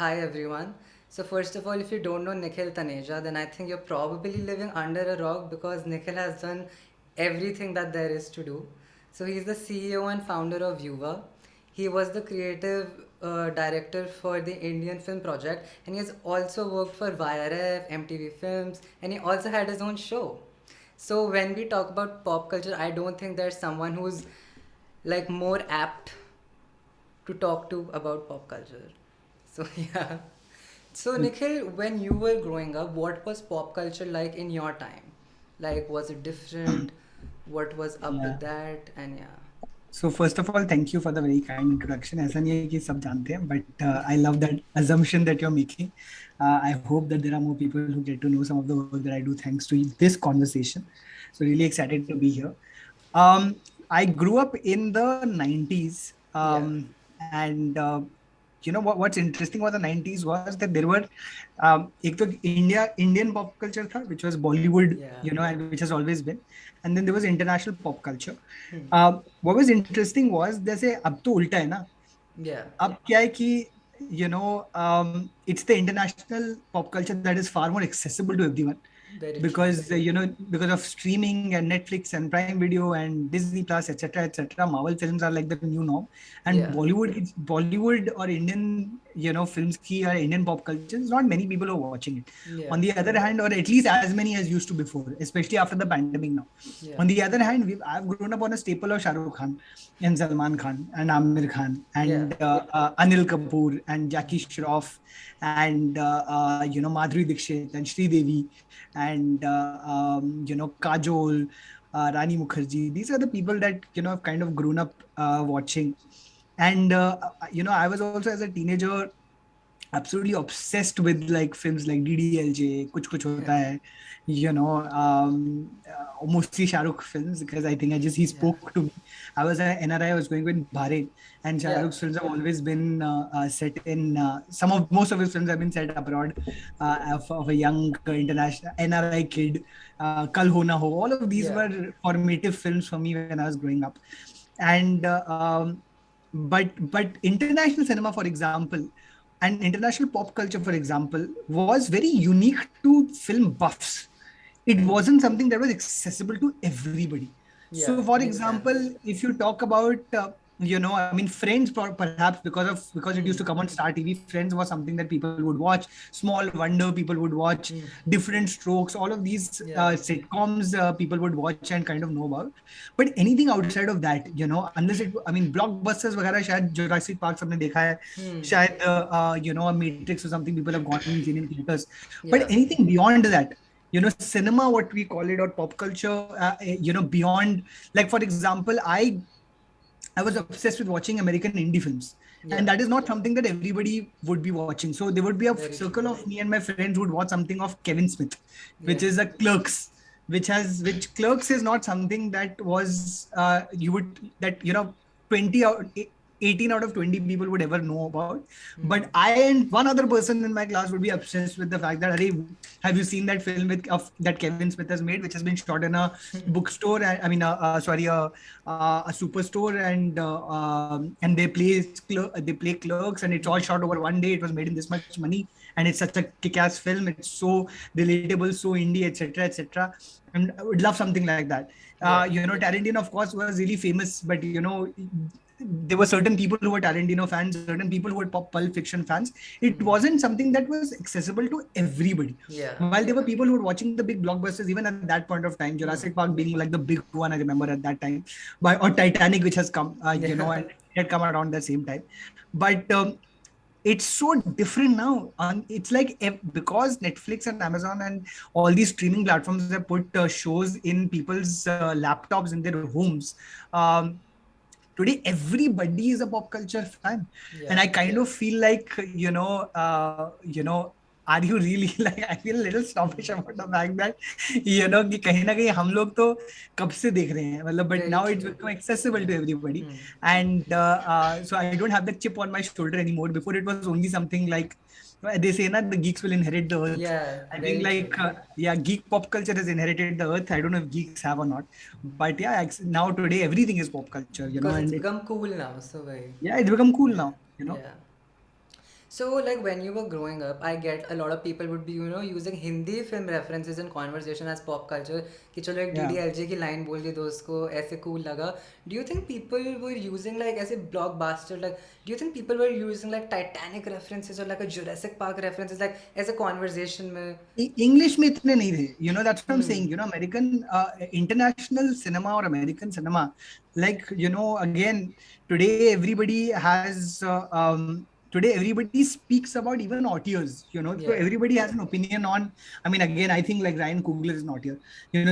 Hi everyone. So first of all, if you don't know Nikhil Taneja, then I think you're probably living under a rock because Nikhil has done everything that there is to do. So he's the CEO and founder of Yuvaa. He was the creative director for the Indian Film Project, and he has also worked for YRF, MTV Films, and he also had his own show. So when we talk about pop culture, I don't think there's someone who's like more apt to talk to about pop culture. So yeah. So Nikhil, when you were growing up, what was pop culture like in your time? Like, was it different? What was up Yeah. with that? And yeah. So first of all, thank you for the very kind introduction. ऐसा नहीं है कि सब जानते हैं, but I love that assumption that you're making. I hope that there are more people who get to know some of the work that I do thanks to this conversation. So really excited to be here. Um, I grew up in the 90s, Yeah. and what's interesting about the 90s was that there were एक तो Indian pop culture था, which was Bollywood, Yeah. and which has always been, and then there was international pop culture. Hmm. What was interesting was जैसे अब तो उल्टा है ना. Yeah. अब क्या है कि it's the international pop culture that is far more accessible to everyone Very true. because because of streaming and Netflix and Prime Video and Disney Plus, etc., etc. Marvel films are like the new norm, and Yeah. Bollywood or Indian films ki or Indian pop culture is not many people are watching it. Yeah. On the other hand, or at least as many as used to before, especially after the pandemic now. Yeah. On the other hand, I've grown up on a staple of Shah Rukh Khan and Salman Khan and Amir Khan Yeah. and Anil Kapoor and Jackie Shroff and Madhuri Dixit and Sri Devi and Kajol, Rani Mukherjee. These are the people that I've kind of grown up watching. And I was also as a teenager absolutely obsessed with like films like DDLJ, Kuch Kuch Hota Hai, mostly Shah Rukh films because I think he Yeah. spoke to me. I was an NRI, I was going with Bahrain, and Shah Yeah. Rukh's films have always been set in most of his films have been set abroad of a young international NRI kid. Kal Ho Na Ho, all of these Yeah. were formative films for me when I was growing up, and but international cinema, for example, and international pop culture, for example, was very unique to film buffs. It Hmm. wasn't something that was accessible to everybody. Yeah. So, for Makes sense. example, if you talk about, I mean, Friends, perhaps because it used Hmm. to come on Star TV, Friends was something that people would watch. Small Wonder, people would watch. Hmm. Different Strokes, all of these Yeah. sitcoms, people would watch and kind of know about. But anything outside of that, unless I mean, blockbusters, वगैरह शायद Jurassic Park सबने देखा है, Hmm. शायद a Matrix or something people have gone and seen in theaters. But Yeah. anything beyond that, cinema, what we call it, or pop culture, beyond, like for example, I was obsessed with watching American indie films, Yeah. and that is not something that everybody would be watching. So there would be a Very true. circle of me and my friends would watch something of Kevin Smith, Yeah. which is a Clerks, which Clerks is not something that was you would that 20 out 18 out of 20 people would ever know about. Hmm. But I and one other person in my class would be obsessed with the fact that, Arey, have you seen that film that Kevin Smith has made, which has been shot in a bookstore? I mean, sorry, a superstore, and they play Clerks, and it's all shot over one day. It was made in this much money, and it's such a kick-ass film. It's so relatable, so indie, etc., etc. And I would love something like that. Yeah. Tarantino, of course, was really famous, but there were certain people who were Tarantino fans, certain people who were Pulp Fiction fans. It Hmm. wasn't something that was accessible to everybody. Yeah. While there were people who were watching the big blockbusters, even at that point of time, Hmm. Jurassic Park being like the big one, I remember at that time, or Titanic, which has come, Yeah. and it had come around the same time. But it's so different now. It's like because Netflix and Amazon and all these streaming platforms have put shows in people's laptops in their homes. Um, Today everybody is a pop culture fan, and Yeah. I kind of feel like are you really like, I feel a little snobbish Hmm. about the fact that कि कहीं ना कहीं हम लोग तो कब से देख रहे हैं, मतलब, but Very now it's true. become accessible Yeah. to everybody. Hmm. And so I don't have the chip on my shoulder anymore. Before it was only something like they say na, the geeks will inherit the earth. Yeah. I think Very like true. yeah, geek pop culture has inherited the earth. I don't know if geeks have or not, but yeah, now today everything is pop culture, Because and it's become cool now. So, very. yeah, it's become cool Yeah. now. Yeah. So, like when you were growing up, I get a lot of people would be, using Hindi film references in conversation as pop culture. कि चलो एक Yeah. DDLJ की line बोल दी दोस्त को ऐसे cool लगा. Do you think people were using like ऐसे blockbuster like? Do you think people were using like Titanic references or like a Jurassic Park references like as a conversation में? English में इतने नहीं थे, that's what I'm saying. Hmm. American international cinema or American cinema, like again, today everybody has today everybody speaks about even autiers, so Yeah. everybody has an opinion on. I mean, again, I think like Ryan Coogler is an auteur.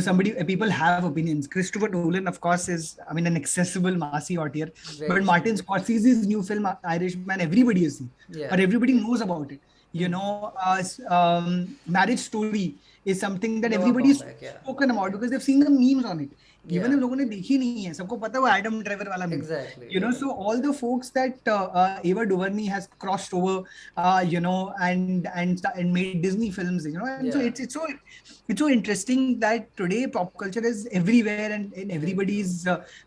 Somebody people have opinions. Christopher Nolan, of course, is, I mean, an accessible massy auteur. But Very Martin true. Scorsese's new film Irishman, everybody has seen, or Yeah. everybody knows about it. Hmm. Marriage Story is something that Noah everybody's Baumbach. Yeah. spoken about because they've seen the memes on it. Even Yeah. if लोगों ने देखी नहीं है, सबको पता है वो Adam Driver वाला meme. Exactly. So all the folks that Ava DuVernay has crossed over, and made Disney films, and so Yeah. it's so interesting that today pop culture is everywhere, and Very true. everybody's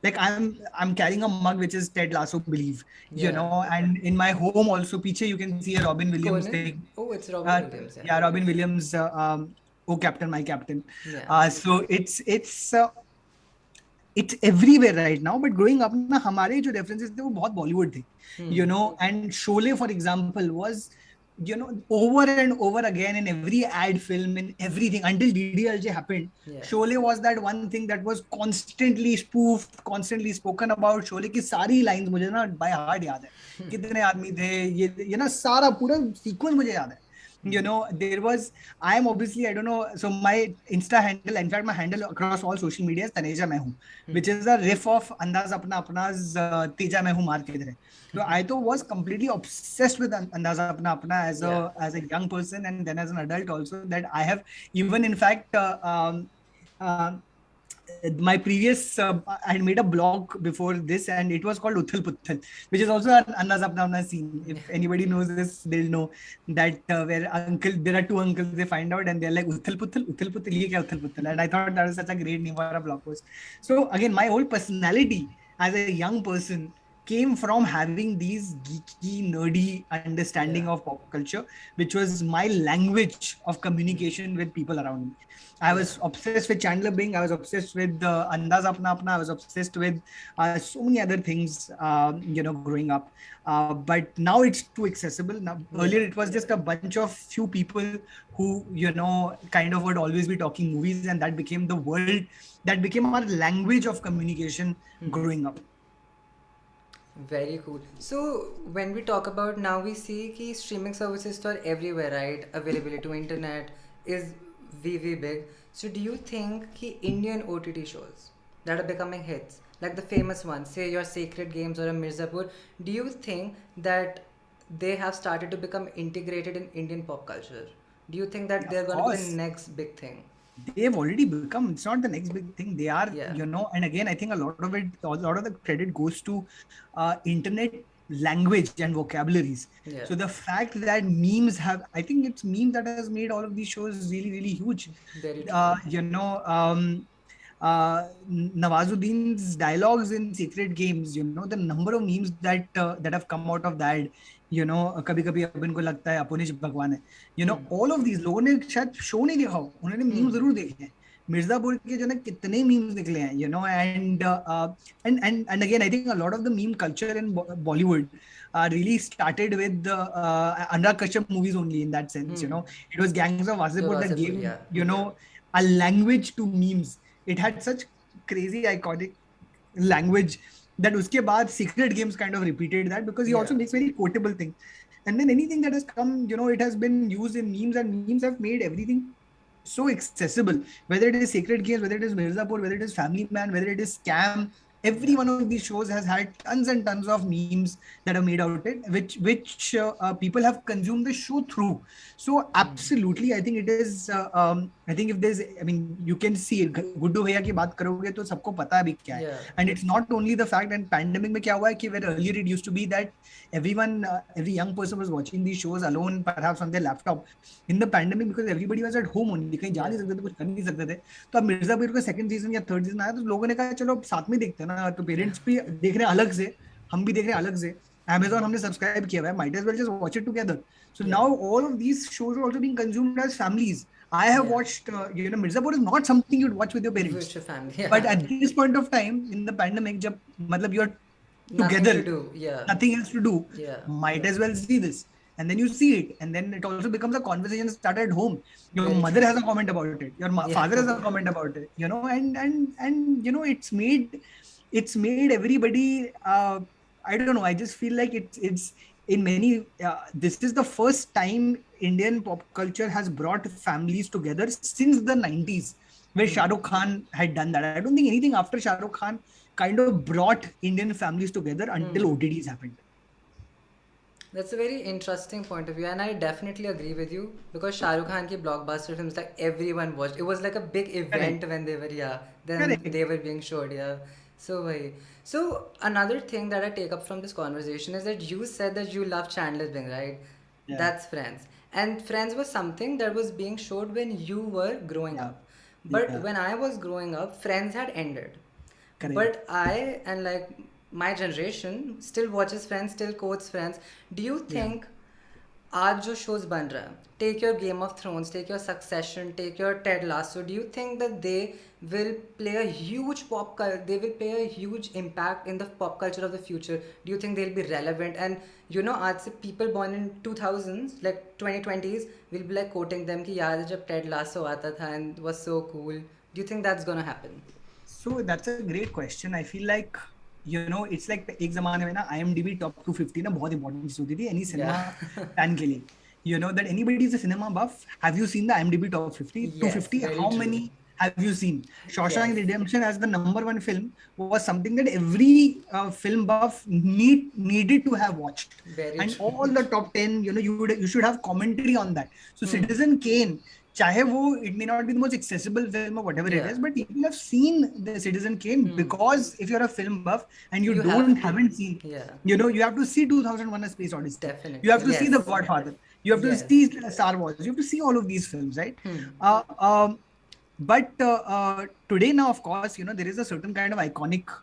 like I'm carrying a mug which is Ted Lasso Believe, Yeah. and in my home also, पीछे you can see a Robin Williams Conan? thing. Oh, it's Robin uh, Williams. Yeah. yeah, Robin Williams, oh Captain, my Captain. Yeah. So it's everywhere right now. But growing up ना हमारे जो references थे वो बहुत Bollywood थे, Hmm. and Sholay, for example, was over and over again in every ad film, in everything until DDLJ happened. Yeah. Sholay was that one thing that was constantly spoofed, constantly spoken about. Sholay की सारी lines मुझे ना by heart याद है, कितने आदमी थे ये ना सारा पूरा sequence मुझे याद है. There was, I am obviously, I don't know, so my Insta handle, in fact my handle across all social media is Taneja Main Hu, which is a riff of Andaz Apna Apna's Teja Main Hu Maar Ke Idhar Hai. So I to was completely obsessed with Andaz Apna Apna Yeah. as a young person, and then as an adult also, that I have even in fact uh, my previous I had made a blog before this, and it was called Uthal Puthal, which is also an Anna Sapna scene. If anybody knows this, they'll know that where there are two uncles, they find out and they're like Uthal Puthal, ye kya Uthal Puthal? And I thought that was such a great name for a blog post. So again, my whole personality as a young person came from having these geeky, nerdy understanding Yeah. of pop culture, which was my language of communication with people around me. I Yeah. was obsessed with Chandler Bing. I was obsessed with Andaz Apna Apna. I was obsessed with so many other things, growing up. But now it's too accessible. Now, Yeah. earlier it was just a bunch of few people who, kind of would always be talking movies, and that became the world, that became our language of communication growing up. Very cool. So when we talk about now, we see कि streaming services are everywhere, right? Availability to internet is very big. So do you think कि Indian OTT shows that are becoming hits, like the famous ones, say your Sacred Games or a Mirzapur, do you think that they have started to become integrated in Indian pop culture? Do you think that they're Of going to be the course, next big thing? they've already become, it's not the next big thing, they are, Yeah. and again I think a lot of the credit goes to internet language and vocabularies. Yeah. So the fact that memes have, I think it's meme that has made all of these shows really, really huge. Very true. uh, you know um, Nawazuddin's dialogues in Secret Games, the number of memes that have come out of that, कभी कभी अपन को लगता है अपुनिश भगवान है, all of these लोगों ने शायद शो नहीं देखा हो, उन्होंने मीम जरूर देखे हैं. मिर्जापुर के जो ना कितने मीम्स निकले हैं, and again I think a lot of the meme culture in Bollywood really started with the Anurag Kashyap movies only, in that sense. It was Gangs of Wasipur that Vasapur, gave, yeah. a language to memes. It had such crazy iconic language that uske baad Secret Games kind of repeated that, because he also Yeah. makes very quotable things. And then anything that has come, it has been used in memes, and memes have made everything so accessible. Whether it is Sacred Games, whether it is Mirzapur, whether it is Family Man, whether it is Scam, every Yeah. one of these shows has had tons and tons of memes that are made out it, which people have consumed the show through. So absolutely, I think it is. I think if there's, I mean, you can see it. Guddu भैया की बात करोगे तो सबको पता है अभी क्या है. Yeah. And it's not only the fact, and pandemic में क्या हुआ है कि where earlier it used to be that everyone, every young person was watching these shows alone, perhaps on their laptop. In the pandemic, because everybody was at home only, कहीं जा नहीं सकते थे, कुछ कर नहीं सकते थे, तो अब मिर्जापुर का सेकंड सीजन या थर्ड सीजन आया तो लोगों ने कहा चलो साथ में देखते हैं ना, तो पेरेंट्स भी देख रहे हैं अलग से, हम भी देख रहे हैं अलग से, Amazon हमने subscribe किया हुआ है, might as well just watch it together. So Yeah. now all of these shows are also being consumed as families. I have Yeah. watched, Mirzapur is not something you'd watch with your parents. With your family. But Yeah. at this point of time in the pandemic, जब मतलब you're Nothing together, to do. Yeah. nothing else to do, Yeah. might as well see this. And then you see it, and then it also becomes a conversation started at home. Your Very mother true. has a comment about it, your Yeah. father has a comment about it, and it's made everybody, I don't know, I just feel like it's in many, this is the first time Indian pop culture has brought families together since the 90s, where Shah Rukh Khan had done that. I don't think anything after Shah Rukh Khan kind of brought Indian families together until OTTs happened. That's a very interesting point of view, and I definitely agree with you because Shah Rukh Khan ki blockbuster films like everyone watched. It was like a big Correct. event when they were then Correct. they were being showed So why? So another thing that I take up from this conversation is that you said that you love Chandler Bing, right? Yeah. That's Friends, and Friends was something that was being showed when you were growing Yeah. up, but Yeah. when I was growing up, Friends had ended. Correct. But I and like my generation still watches Friends, still quotes Friends. Do you Yeah. think आज जो shows बन रहा है, take your Game of Thrones, take your Succession, take your Ted Lasso, do you think that they will play a huge they will play a huge impact in the pop culture of the future? Do you think they'll be relevant? And आज से people born in 2000s, like 2020s, will be like quoting them कि यार जब Ted Lasso आता था and was so cool. Do you think that's gonna happen? So that's a great question. I feel like, it's like एक जमाने में ना IMDb top 250 ना बहुत important चीज होती थी any cinema Yeah. fan के लिए. You know that anybody is a cinema buff. Have you seen the IMDb top 50? Yes, 250. very How true. many have you seen? Yes, Shawshank Redemption as the number one film was something that every film buff needed to have watched. very And true. all the top 10, you should have commentary on that. So Hmm. Citizen Kane, चाहे वो it may not be the most accessible film or whatever it Yeah. is, but people have seen the Citizen Kane Hmm. because if you're a film buff and you You don't have to. haven't seen, Yeah. you have to see 2001: A Space Odyssey. You Definitely. have to see The Yes. Godfather. You have to Yes. see Star Wars. You have to see all of these films, right? Hmm. Uh, um, but today now, of course, there is a certain kind of iconic,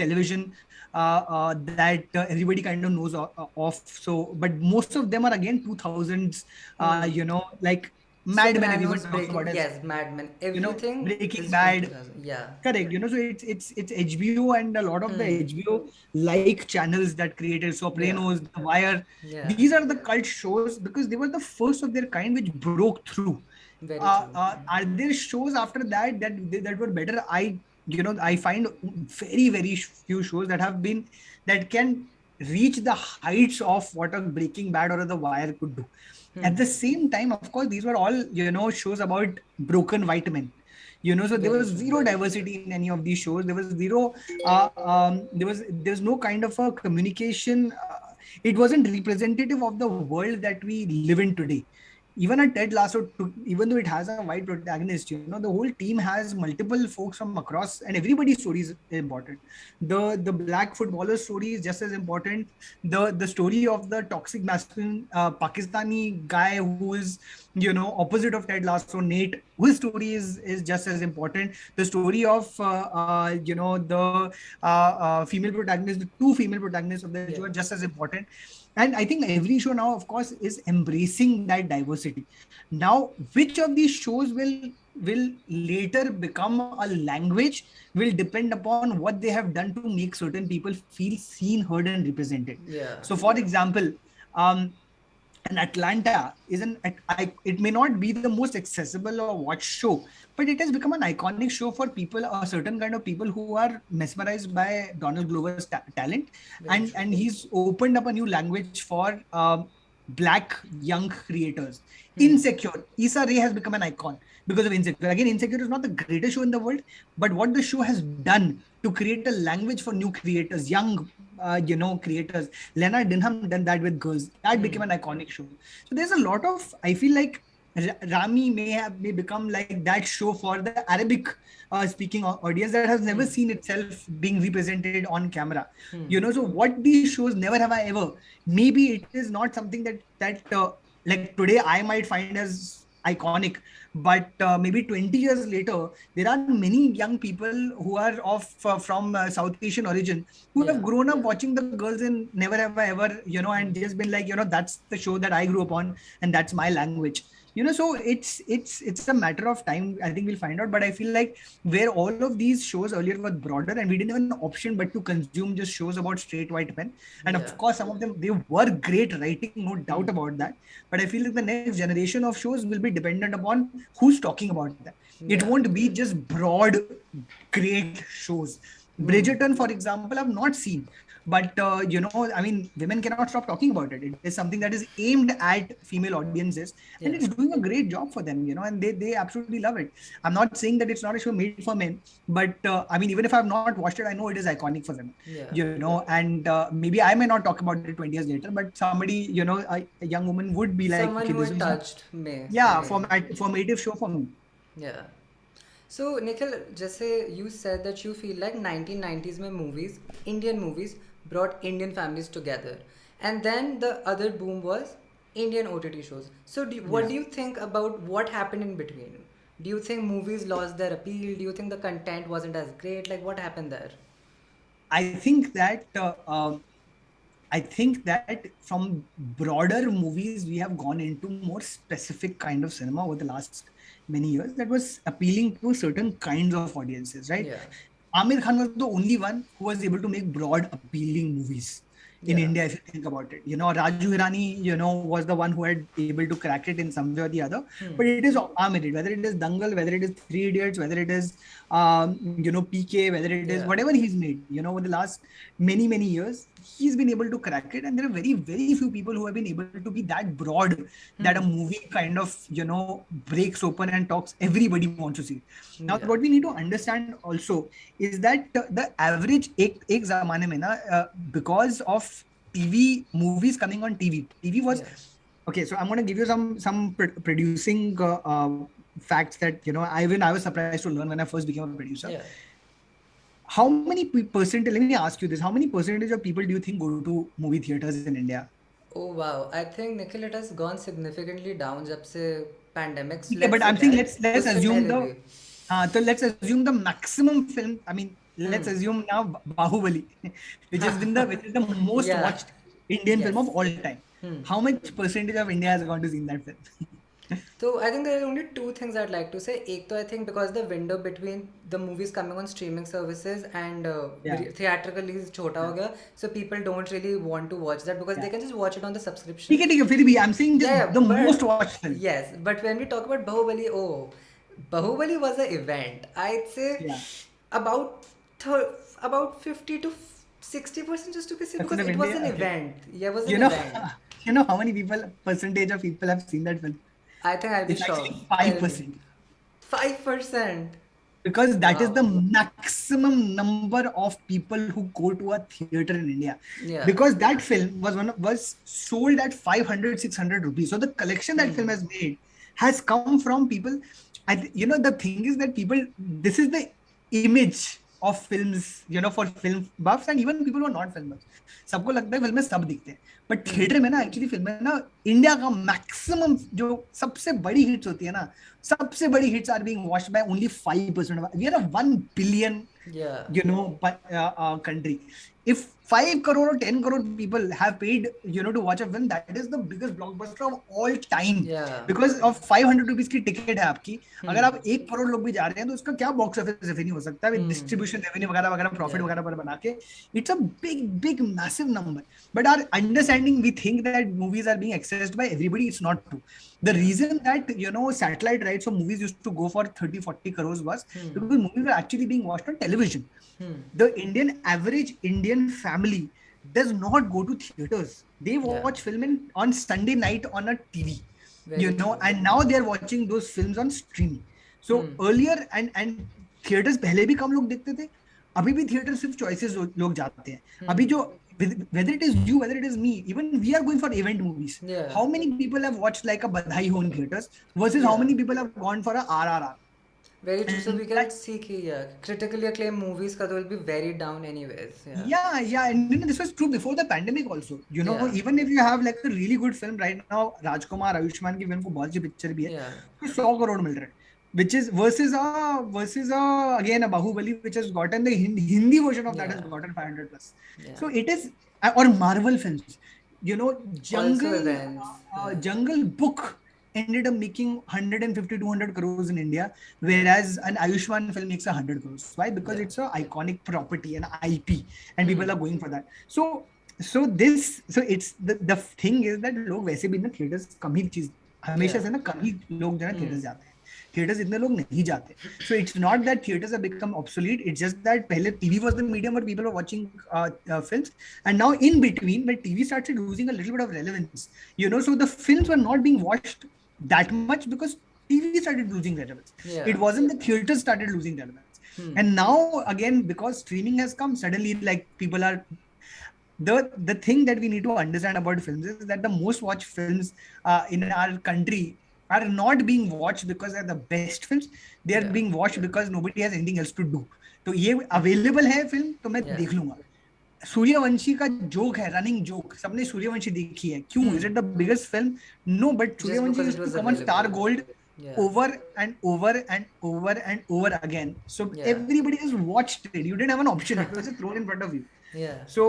television that everybody kind of knows of. So, but most of them are again 2000s, Hmm. like Mad Men, everyone Sopranos, talks about Breaking. as, Yes, Mad Men. Everything Breaking is from Bad. 2000. Yeah. Correct. So it's HBO and a lot of the Hmm. HBO like channels that created Yeah. Sopranos, The Wire. Yeah. These are the cult shows because they were the first of their kind which broke through. Very true. Are there shows after that were better? I find very very few shows that can reach the heights of what a Breaking Bad or The Wire could do. At the same time, of course, these were all shows about broken white men. So there Very was true. zero diversity in any of these shows. There was zero. There's no kind of a communication. It wasn't representative of the world that we live in today. Even a Ted Lasso, even though it has a white protagonist, the whole team has multiple folks from across, and everybody's story is important. The black footballer story is just as important. The story of the toxic masculine Pakistani guy who is opposite of Ted Lasso, Nate, whose story is just as important. The story of the female protagonist, the two female protagonists of the show Yeah. are just as important. And I think every show now, of course, is embracing that diversity. Now, which of these shows will later become a language will depend upon what they have done to make certain people feel seen, heard, and represented. Yeah. So, for example, um, and Atlanta is it may not be the most accessible or watched show, but it has become an iconic show for people, a certain kind of people who are mesmerized by Donald Glover's talent, Very and true. he's opened up a new language for black young creators. Hmm. Insecure, Issa Rae has become an icon because of Insecure. Again, Insecure is not the greatest show in the world, but what the show has done to create a language for new creators, young creators. Leonard Dunham done that with Girls. That became an iconic show. So there's a lot of, I feel like Rami may become like that show for the Arabic speaking audience that has never seen itself being represented on camera. So what these shows never have I ever. Maybe it is not something that like today I might find as iconic. But maybe 20 years later, there are many young people who are from South Asian origin who have Yeah. grown up watching the girls in Never Have I Ever, and just been like, that's the show that I grew up on, and that's my language. So it's a matter of time. I think we'll find out. But I feel like where all of these shows earlier were broader, and we didn't have an option but to consume just shows about straight white men. And of Yeah. course, some of them, they were great writing, no doubt about that. But I feel like the next generation of shows will be dependent upon who's talking about that. It Yeah. won't be just broad, great shows. Bridgerton, for example, I've not seen. But, I mean, women cannot stop talking about it. It is something that is aimed at female audiences, and Yeah. it's doing a great job for them, and they absolutely love it. I'm not saying that it's not a show made for men, but I mean, even if I've not watched it, I know it is iconic for women, Yeah. and maybe I may not talk about it 20 years later, but somebody, a young woman would be like, Someone okay, who this it is a, touched yeah, may. formative show for me. Yeah. So Nikhil, जैसे you said that you feel like 1990s में movies, Indian movies brought Indian families together, and then the other boom was Indian OTT shows. So what Yeah. do you think about what happened in between? Do you think movies lost their appeal? Do you think the content wasn't as great? Like what happened there? I think that I think that from broader movies, we have gone into more specific kind of cinema over the last many years that was appealing to certain kinds of audiences, right? Yeah. Amir Khan was the only one who was able to make broad, appealing movies in Yeah. India, if you think about it. Raju Hirani, was the one who had able to crack it in some way or the other. But it is Amir, whether it is Dangal, whether it is Three Idiots, whether it is, PK, whether it is Yeah. whatever he's made, over the last many, many years, he's been able to crack it. And there are very, very few people who have been able to be that broad that a movie kind of, breaks open and talks. Everybody wants to see it. Now, Yeah. what we need to understand also is that the average एक ज़माने में ना because of TV movies coming on TV was Yeah. okay. So I'm going to give you some producing facts that I was surprised to learn when I first became a producer. Yeah. How many percent? Let me ask you this: how many percentage of people do you think go to movie theaters in India? Oh wow. I think Nikhil it has gone significantly down जब से pandemics Okay, let's but say I'm saying that let's उससे assume पहले the भी. so let's assume the maximum film. I mean, let's assume now Bahubali, which is the most Yeah. watched Indian film of Yes. all time. How much percentage of India has gone to see that film? So I think there are only two things I'd like to say. एक तो I think because the window between the movies coming on streaming services and Yeah, theatrical release छोटा हो yeah, गया, so people don't really want to watch that because yeah. they can just watch it on the subscription. ठीक है, फिर भी I'm saying Yeah, just yeah, the but most watched film. yes, but when we talk about Bahubali, oh, Bahubali was an event. I'd say Yeah, about about 50 to 60% just to be safe because percent of it was an India. Okay, event. Yeah, it was you an know, event. how many percentage of people have seen that film? I think I'll be It's actually shocked. Tell me. 5%. 5%. Because that is the Wow. maximum number of people who go to a theater in India. Yeah. Because that film was sold at 500, 600 rupees. So the collection that film has made has come from people. The thing is that people, this is the image of films, for film buffs and even people who are not film buffs. सबको लगता है फिल्में सब दिखते हैं but theatre में ना actually फिल्में ना इंडिया का मैक्सिमम जो सबसे बड़ी हिट्स होती है ना सबसे बड़ी hits are being watched by only 5%. We are a 1 billion Yeah. country. If 5 crore or 10 crore people have paid to watch a film, that is the biggest blockbuster of all time. Yeah. Because of 500 rupees की ticket है आपकी. अगर आप 1 करोड़ लोग भी जा रहे हैं तो उसका क्या बॉक्स ऑफिस रेवेन्यू हो सकता है डिस्ट्रीब्यूशन रेवेन्यू वगैरह वगैरह प्रॉफिट Yeah. वगैरह पर बना के. It's a big massive number. But our understanding, we think that movies are being accessed by everybody. It's not true. The reason that satellite rights for movies used to go for 30-40 crores was because movies were actually being watched on television. The average Indian family does not go to theaters. They Yeah. watch film on Sunday night on a TV, Very true. and now they're watching those films on streaming. So earlier and theaters पहले भी कम लोग देखते थे. अभी भी theatre सिर्फ choices लोग जाते हैं. अभी जो whether it is you, whether it is me, even we are going for event movies. Yeah. How many people have watched like a Badhai Ho in theaters versus how Yeah. many people have gone for a RRR? Very true. So And we can see कि critically acclaimed movies का तो will be very down anyways. yeah, and this was true before the pandemic also. Yeah. Even if you have like a really good film right now, Rajkumar, Ayushman की film को बहुत अच्छी picture भी है, Yeah. तो 100 crore मिल रहा है, which is versus again a Bahubali which has gotten the Hindi version of that has Yeah. gotten 500 plus. Yeah. So it is, or Marvel films, Also Jungle events. Yeah. Jungle Book ended up making 150 200 crores in India, whereas an Ayushman film makes 100 crores. Why? Because Yeah. it's a iconic property, an IP, and people Hmm. are going for that. So it's the thing is that लोग वैसे भी ना theaters कम ही चीज हमेशा Yeah. से ना कम ही लोग जो है Hmm. theaters जाते हैं. Theaters इतने लोग नहीं जाते. So it's not that theaters have become obsolete. It's just that पहले TV was the medium where people were watching films, and now in between when TV started losing a little bit of relevance, so the films were not being watched that much because TV started losing relevance. It Yeah. wasn't the theaters started losing relevance. Hmm. And now again, because streaming has come, suddenly like people are the thing that we need to understand about films is that the most watched films in our country are not being watched because they're the best films. They are Yeah. being watched because nobody has anything else to do. तो ये available है film तो मैं Yeah. देख लूंगा. सूर्यवंशी का joke है, running joke, सबने सूर्यवंशी देखी है. क्यों? Hmm. Is it the biggest film? No, but Just Sooryavanshi because it used to was come on star available. Gold Yeah. over and over and over and over again. So Yeah. everybody just watched it. You didn't have an option. It was just thrown in front of you. Yeah. So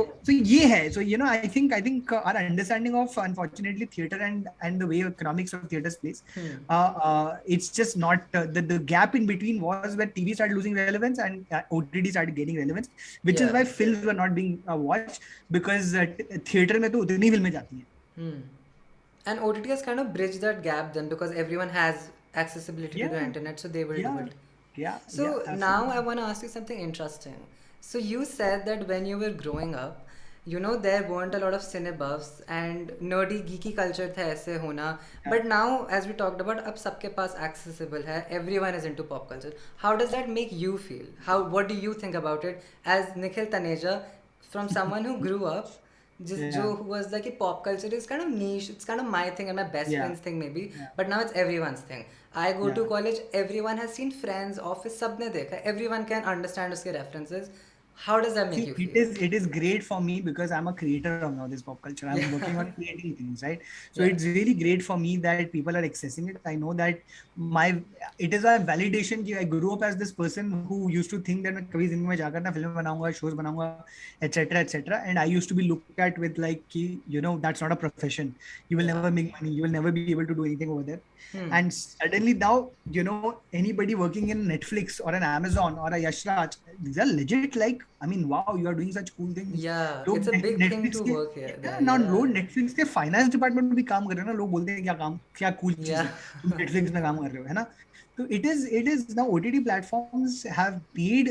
ये है. So I think our understanding of unfortunately theater and the way economics of theaters plays, Hmm. it's just not the gap in between was where TV started losing relevance and OTT started gaining relevance, which is Yeah. why films were not being watched because theater में तो उतनी फिल्में जाती हैं. Hmm. And OTT has kind of bridged that gap then because everyone has accessibility to the Yeah, internet, so they will do yeah, it. yeah, So now I absolutely. want to ask you something interesting. So you said that when you were growing up, there weren't a lot of cinebuffs and nerdy geeky culture था ऐसे होना. Yeah. But now, as we talked about, अब सबके पास accessible है. Everyone is into pop culture. How does that make you feel? What do you think about it as Nikhil Taneja, from someone who grew up just Yeah, who was like pop culture is kind of niche, it's kind of my thing and my best yeah, friend's thing maybe, yeah, but now it's everyone's thing. I go to yeah. college, everyone has seen Friends, Office, sabne dekha, everyone can understand uske references. How does that make See, you it feel? is great for me because I'm a creator of now this pop culture. I'm Yeah. working on creating things, right? So Yeah. it's really great for me that people are accessing it. I know that my it is a validation कि I grew up as this person who used to think that मैं कभी जिंदगी में जाकर ना film बनाऊंगा, shows बनाऊंगा, etc. etc. And I used to be looked at with like कि that's not a profession. You will Yeah. never make money. You will never be able to do anything over there. Hmm. And suddenly now anybody working in Netflix or an Amazon or a Yash Raj, these are legit like, I mean, wow, you are doing such cool things. Yeah, लोग it's a big thing Netflix to के work here yeah, there. now Yeah. लोग Netflix के finance department में भी काम कर रहे हैं ना. लोग बोलते हैं क्या कूल चीज Yeah. है, तुम Netflix में काम कर रहे हो, है ना. So it is now OTT platforms have made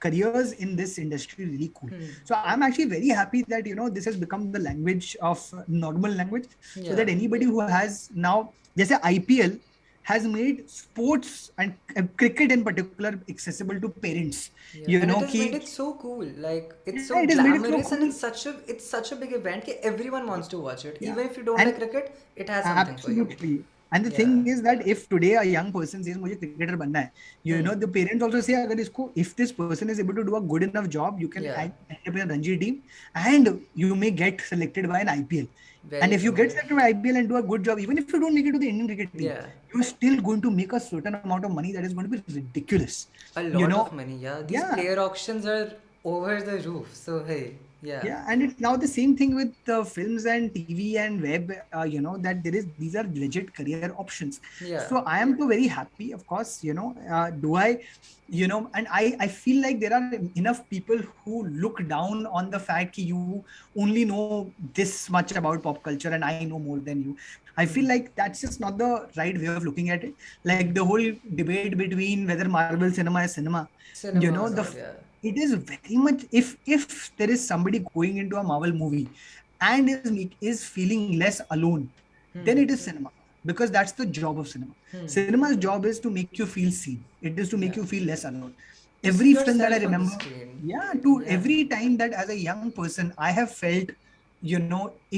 careers in this industry really cool. Hmm. So I'm actually very happy that this has become the language of normal language, so Yeah. that anybody who has now, जैसे IPL has made sports and cricket in particular accessible to parents. Yeah, and it has कि made it so cool. Like it's yeah, so it has made it so glamorous and cool. it's such a big event that everyone wants to watch it. Yeah, Even if you don't like and cricket, it has something for you. absolutely. And the Yeah. thing is that if today a young person says मुझे cricketer बनना है, Hmm. the parents also say अगर इसको, if this person is able to do a good enough job, you can Yeah. end up in a Ranji team and you may get selected by an IPL. And Very if you true. get selected by IPL and do a good job, even if you don't make it to the Indian cricket team, Yeah. you're still going to make a certain amount of money that is going to be ridiculous. A You lot know, of money. Yeah. These yeah. player auctions are over the roof. So hey, yeah. Yeah, and it's now the same thing with films and TV and web. That these are legit career options. Yeah. So I am so very happy, of course. Do I, and I feel like there are enough people who look down on the fact that you only know this much about pop culture and I know more than you. I feel like that's just not the right way of looking at it. Like the whole debate between whether Marvel cinema is cinema. Cinema or The not, yeah. it is very much, if there is somebody going into a Marvel movie and is feeling less alone, then it is cinema, because that's the job of cinema. Cinema's job is to make you feel seen. It is to make Yeah. you feel less alone. To see Every film that I yourself on the remember, screen. yeah, to Yeah. every time that as a young person I have felt,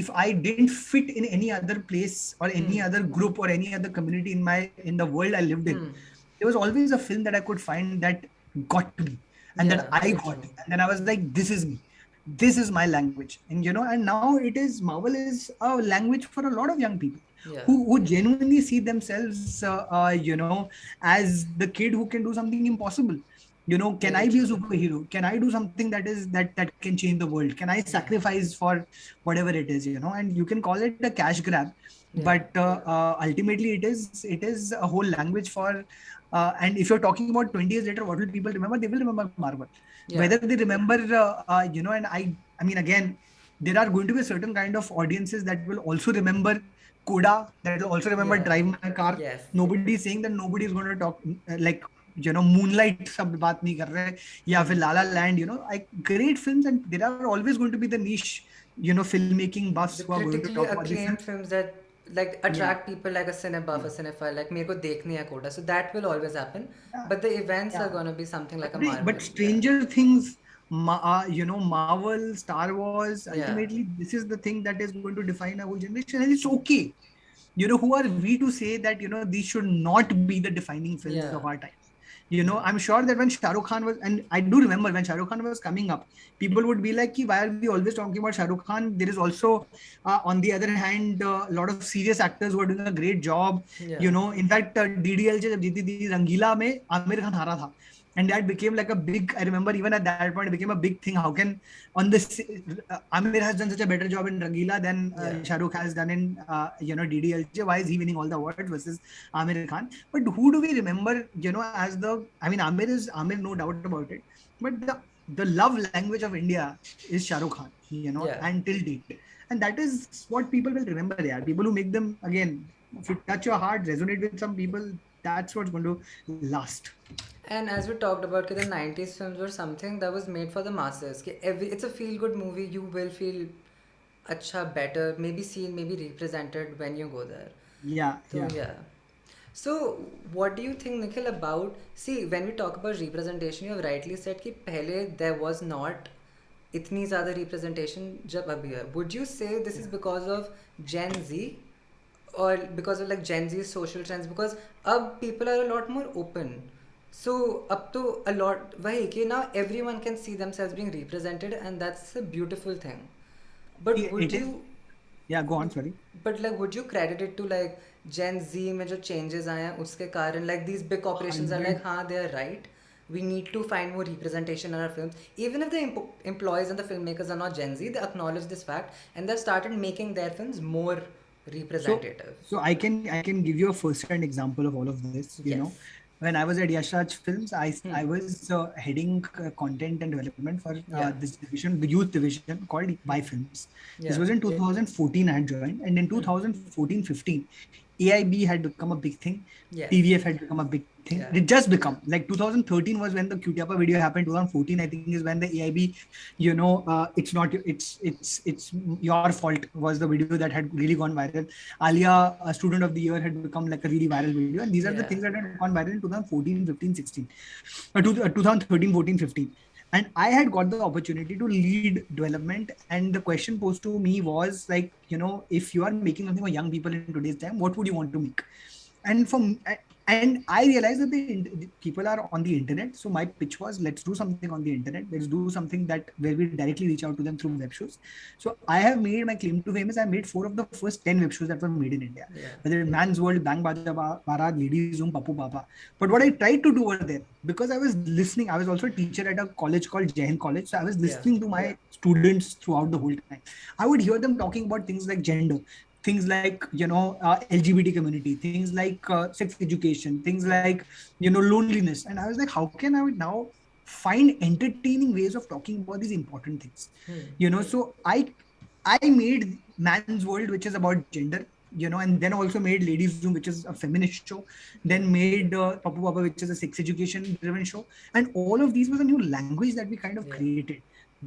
if I didn't fit in any other place or any other group or any other community in the world I lived in, there was always a film that I could find that got to me, and that Yeah, I very got, true. and then I was like, this is me, this is my language. And and now it is, Marvel is a language for a lot of young people Yeah, who genuinely see themselves, as the kid who can do something impossible. Can very I be a true. superhero? Can I do something that can change the world? Can I Yeah, sacrifice for whatever it is? And you can call it a cash grab, yeah, but ultimately it is a whole language for. And if you're talking about 20 years later, what will people remember? They will remember Marvel, yeah, whether they remember, and I mean, again, there are going to be a certain kind of audiences that will also remember Coda, that will also remember yeah, Drive My Car. yes. Nobody is saying that nobody is going to talk, like, Moonlight सब बात नहीं कर रहे, या फिर Hmm. La La Land, like great films, and there are always going to be the niche, filmmaking buffs The who are going to critically talk about these acclaimed films. films that like Yeah, attract people like a cinebuff, a yeah, cinephile, like मेरे को देखनी है Kota. So that will always happen. yeah, But the events are yeah. gonna be something like a But Marvel. Yeah, Stranger Things, Marvel, Star Wars, yeah, ultimately, this is the thing that is going to define a whole generation, and it's okay. Who are we to say that these should not be the defining films of yeah, our time? yeah, I'm sure that when Shah Rukh Khan was, and I do remember when Shah Rukh Khan was coming up, people would be like, why are we always talking about Shah Rukh Khan? There is also, on the other hand, a lot of serious actors who are doing a great job. yeah. In fact, DDLJ जब जीती थी रंगीला में, आमिर खान हारा था, and that became like a big. I remember even at that point it became a big thing. How can on this Amir has done such a better job in Rangila than Yeah. Shah Rukh has done in DDLJ? Why is he winning all the awards versus Amir Khan? But who do we remember? As the, I mean, Amir, no doubt about it. But the love language of India is Shah Rukh Khan. Yeah. And till date, and that is what people will remember. Yeah, people who make them again. If you touch your heart, resonate with some people, that's what's going to last. And as we talked about, the 90s films were something that was made for the masses. It's a feel good movie, you will feel acha, better, maybe seen, maybe represented when you go there. Yeah, So, yeah. yeah. So, what do you think, Nikhil, about. See, when we talk about representation, you have rightly said that pehle there was not इतनी ज़्यादा representation जब अभी है. Would you say this is because of Gen Z or because of like Gen Z's social trends? Because अब people are a lot more open. So up to a lot वही कि now everyone can see themselves being represented, and that's a beautiful thing. See, But would it is. you Yeah, go on. Sorry. but like would you credit it to like Gen Z में जो changes आए हैं उसके कारण like these big corporations are like 100. हाँ, they are right, we need to find more representation in our films, even if the employees and the filmmakers are not Gen Z, they acknowledge this fact and they've started making their films more So, representative. I can give you a first-hand example of all of this. Yes. When I was at Yash Raj Films, I Hmm. was heading content and development for Yeah. this division, the youth division called Y Films. This Yeah. was in 2014 I had joined, and in Hmm. 2014-15, AIB had become a big thing. Yes. TVF had become a big thing. It Yeah. just become like 2013 was when the Qtiapa video happened. 2014, I think, is when the AIB, it's not, it's your fault was the video that had really gone viral. Alia, a student of the year, had become like a really viral video. And these are the Yeah. things that had gone viral in 2014, 15, 16, 2013, 14, 15. And I had got the opportunity to lead development. And the question posed to me was like, if you are making something for young people in today's time, what would you want to make? And and I realized that the people are on the internet. So my pitch was, let's do something on the internet. Let's do something that where we directly reach out to them through web shows. So I have made my claim to fame is I made 4 of the first 10 web shows that were made in India. Yeah. Whether it's Man's World, Bang Baja Barat, Ladies Room, Papu Papa. But what I tried to do over there, because I was listening, I was also a teacher at a college called Jain College. So I was Yeah. listening to my students throughout the whole time. I would hear them talking about things like gender, things like LGBT community, things like sex education, things Yeah. like loneliness. And I was like, how can I now find entertaining ways of talking about these important things? Hmm. So I made Man's World, which is about gender, and then also made Ladies Room, which is a feminist show, then Yeah. made Papu Papa, which is a sex education driven show. And all of these was a new language that we kind of Yeah. created.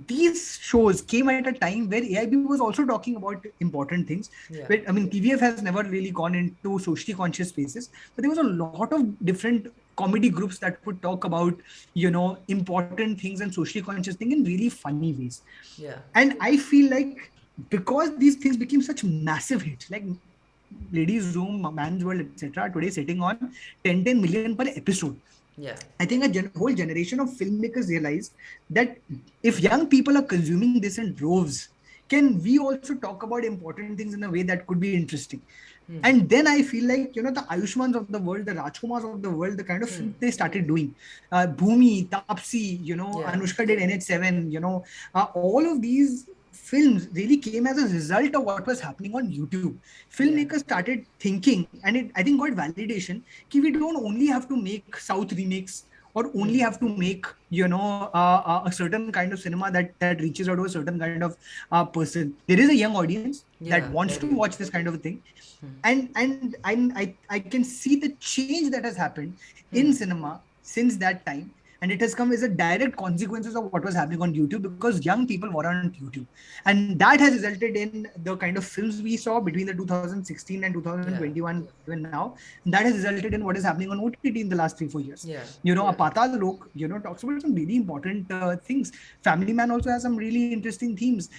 These shows came at a time where AIB was also talking about important things. Yeah. But I mean, TVF has never really gone into socially conscious spaces, but there was a lot of different comedy groups that would talk about, important things and socially conscious things in really funny ways. Yeah. And I feel like because these things became such massive hits, like Ladies Room, Man's World, etc., today sitting on 10 million per episode. Yeah. I think a whole generation of filmmakers realized that if young people are consuming this in droves, can we also talk about important things in a way that could be interesting? And then I feel like, the Ayushmans of the world, the Rajkumars of the world, the kind of films they started doing, Bhumi, Tapsi, Yeah. Anushka did NH7, all of these films really came as a result of what was happening on YouTube. Yeah. Filmmakers started thinking, and it, I think, got validation, that we don't only have to make South remakes or only have to make, a certain kind of cinema that reaches out to a certain kind of person. There is a young audience that Yeah. wants to Very. watch this kind of a thing, and I can see the change that has happened in cinema since that time, and it has come as a direct consequences of what was happening on YouTube, because young people were on YouTube, and that has resulted in the kind of films we saw between the 2016 and Yeah. 2021 even now, and that has resulted in what is happening on OTT in the last 3-4 years. Yeah. A Patal Lok, talks about some really important things. Family Man also has some really interesting themes.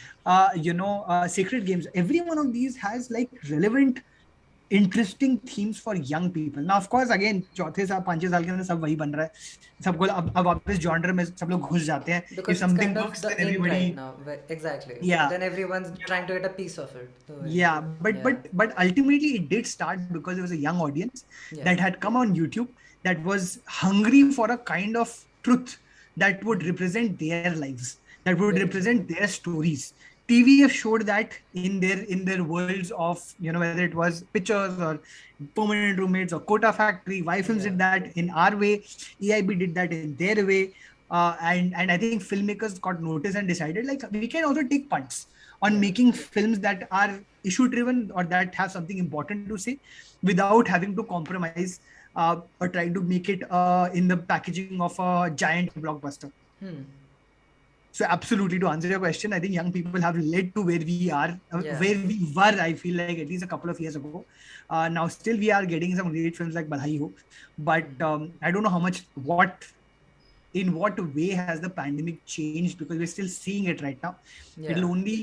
Sacred Games. Every one of these has like relevant interesting themes for young people ना. Of course again चौथे साल 5-6 साल के अंदर सब वही बन रहा है, सबको अब वापस जॉनर में सब लोग घुस जाते हैं. If Because it's something kind of works the then in everybody. right now. Exactly. या Then everyone's trying to get a piece of it. So, yeah, but yeah. but but ultimately it did start because there was a young audience Yeah. that had come on YouTube, that was hungry for a kind of truth that would represent their lives, that would Very true. represent their stories. TVF showed that in their worlds of, whether it was Pictures or Permanent Roommates or Kota Factory. Y Films Yeah. did that in our way, EIB did that in their way, and I think filmmakers got notice and decided, like, we can also take punts on Yeah. making films that are issue driven or that have something important to say without having to compromise, or trying to make it in the packaging of a giant blockbuster. Hmm. So absolutely, to answer your question, I think young people have led to where we are, Yeah. where we were. I feel like at least a couple of years ago. Now still we are getting some great films like Badhai Ho, but I don't know in what way has the pandemic changed, because we're still seeing it right now. Yeah. It'll only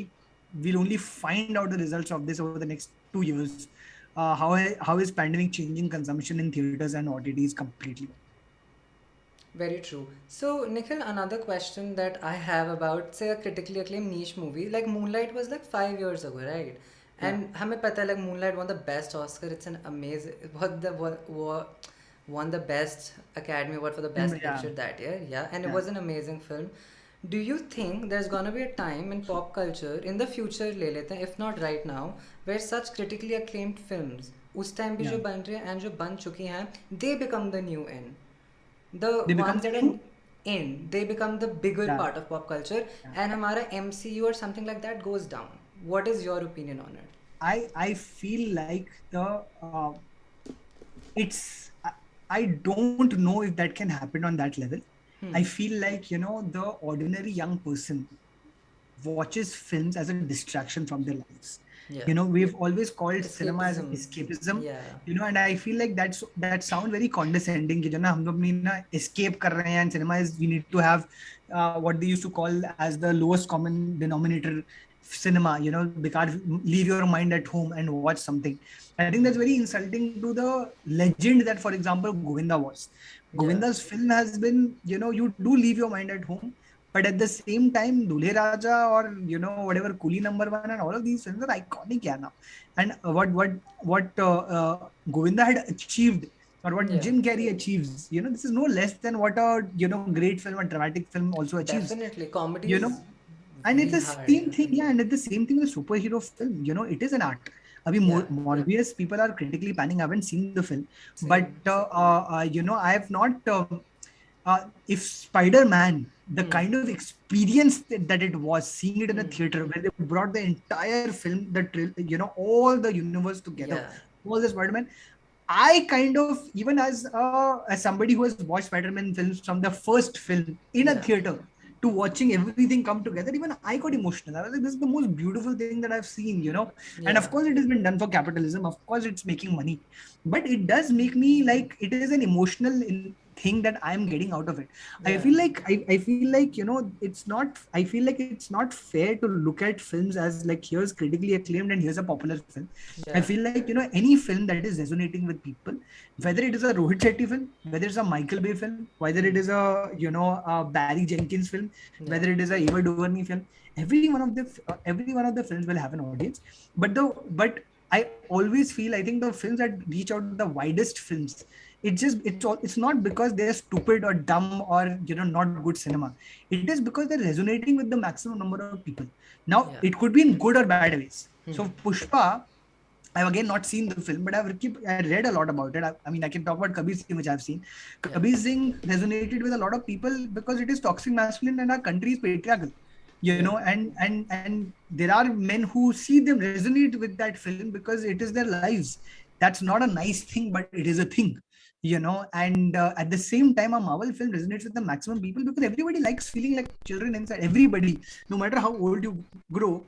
We'll only find out the results of this over the next 2 years. How is pandemic changing consumption in theaters and OTTs completely? Very true. So, Nikhil, another question that I have about, say, a critically acclaimed niche movie, like Moonlight was like 5 years ago, right? Yeah. And हमें पता है like Moonlight won the best Oscar. It's an amazing, won the best Academy Award for the best Yeah. picture that year. Yeah, and it Yeah. was an amazing film. Do you think there's gonna be a time in pop culture in the future, ले लेते हैं, if not right now, where such critically acclaimed films उस time भी Yeah. जो बन रहे हैं and जो बन चुकी हैं, they become the new in? The They become ones that are new. in, they become the bigger Yeah. part of pop culture, Yeah. and हमारा MCU or something like that goes down. What is your opinion on it? I feel like it's I don't know if that can happen on that level. I feel like, the ordinary young person watches films as a distraction from their lives. Yeah. We've always called cinema as Escapism. escapism. Yeah. And I feel like that sound very condescending कि जो ना हम लोग नहीं ना escape कर रहे हैं, and cinema is, we need to have what they used to call as the lowest common denominator cinema, because leave your mind at home and watch something. I think that's very insulting to the legend that, for example, Govinda was. Yeah. Govinda's film has been, you do leave your mind at home, but at the same time, Dulhe Raja or, whatever, Coolie #1 and all of these films are iconic now. And what Govinda had achieved, or what Yeah. Jim Carrey achieves, this is no less than what a, great film, a dramatic film also achieves. Definitely. Comedy You is know, and it's very the hard. same thing, yeah, and it's the same thing with superhero film. It is an art. Abhi Yeah. Morbius, people are critically panning. I haven't seen the film, but Same. I have not. If Spider-Man, the kind of experience that it was, seeing it in a theater where they brought the entire film, all the universe together, Yeah. all the Spider-Man. I kind of, even as somebody who has watched Spider-Man films from the first film in a Yeah. theater to watching everything come together, even I got emotional. I was like, this is the most beautiful thing that I've seen. And Yeah. of course, it has been done for capitalism. Of course, it's making money, but it does make me like, it is an emotional thing that I'm getting out of it. I Yeah. feel like I feel like, it's not, I feel like it's not fair to look at films as like, here's critically acclaimed and here's a popular film. I Yeah. feel like, any film that is resonating with people, whether it is a Rohit Shetty film, whether it's a Michael Bay film, whether it Hmm. is a Barry Jenkins film, Yeah. whether it is a Eva DuVernay film, every one of the films will have an audience. But I always feel, I think the films that reach out the widest films, it's not because they're stupid or dumb or not good cinema. It is because they're resonating with the maximum number of people. Now Yeah. it could be in good or bad ways. So Hmm. Pushpa, I've again not seen the film, but I read a lot about it. I mean, I can talk about Kabir Singh, which I've seen. Yeah. Kabir Singh resonated with a lot of people because it is toxic masculine and our country is patriarchal. Yeah. And there are men who see them resonate with that film because it is their lives. That's not a nice thing, but it is a thing. And at the same time, a Marvel film resonates with the maximum people because everybody likes feeling like children inside. Everybody, no matter how old you grow,